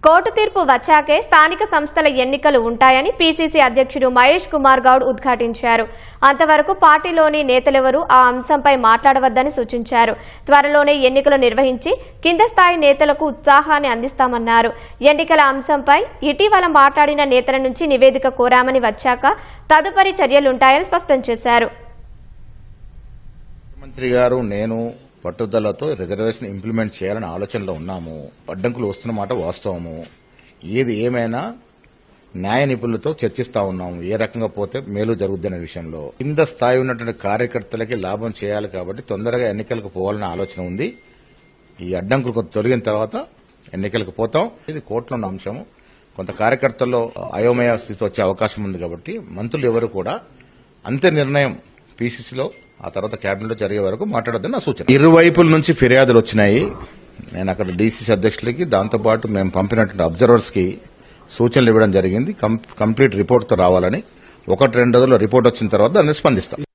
Court తీర్పు వచ్చాకే స్థానిక సంస్థల ఎన్నికలు ఉంటాయని పీసీసీ అధ్యక్షుడు మహేష్ కుమార్ గౌడ్ ఉద్ఘాటించారు. అంతవరకు పార్టీలోని నేతలెవరూ ఆ అంశంపై మాట్లాడవద్దని సూచించారు. త్వరలోనే ఎన్నికలు నిర్వహించి కింద స్థాయి నేతలకు ఉత్సాహాన్ని అందిస్తామన్నారు. ఎన్నికల అంశంపై ఇటీవల మాట్లాడిన నేతల నుంచి నివేదిక కోరామని వచ్చాక తదుపరి చర్యలుంటాయని స్పష్టం చేశారు. ముఖ్యమంత్రి గారు నేను పట్టుదలతో రిజర్వేషన్ ఇంప్లిమెంట్ చేయాలని ఆలోచనలో ఉన్నాము. అడ్డంకులు వస్తున్నమాట వాస్తవము. ఏది ఏమైనా న్యాయ నిపుణులతో చర్చిస్తా ఉన్నాము. ఏ రకంగా పోతే మేలు జరుగుద్దనే విషయంలో కింద స్థాయి ఉన్నటువంటి కార్యకర్తలకి లాభం చేయాలి కాబట్టి తొందరగా ఎన్నికలకు పోవాలనే ఆలోచన ఉంది. ఈ అడ్డంకులు కొంత తొలగిన తర్వాత ఎన్నికలకు పోతాం. ఇది కోర్టులో ఉన్న అంశము. కొంత కార్యకర్తల్లో అయోమయ స్థితి వచ్చే అవకాశం ఉంది కాబట్టి మంత్రులు ఎవరు కూడా అంతే నిర్ణయం పీసీసీలో ఆ తర్వాత కేబినెట్ లో జరిగే వరకు మాట్లాడొద్దని నా సూచన. ఇరువైపుల నుంచి ఫిర్యాదులు వచ్చినాయి. నేను అక్కడ డీసీసీ అధ్యక్షులకి దాంతోపాటు మేము పంపినటువంటి అబ్జర్వర్స్ కి సూచనలు ఇవ్వడం జరిగింది. కంప్లీట్ రిపోర్ట్ తో రావాలని 1-2 రోజుల్లో రిపోర్ట్ వచ్చిన తర్వాత దాన్ని స్పందిస్తాం.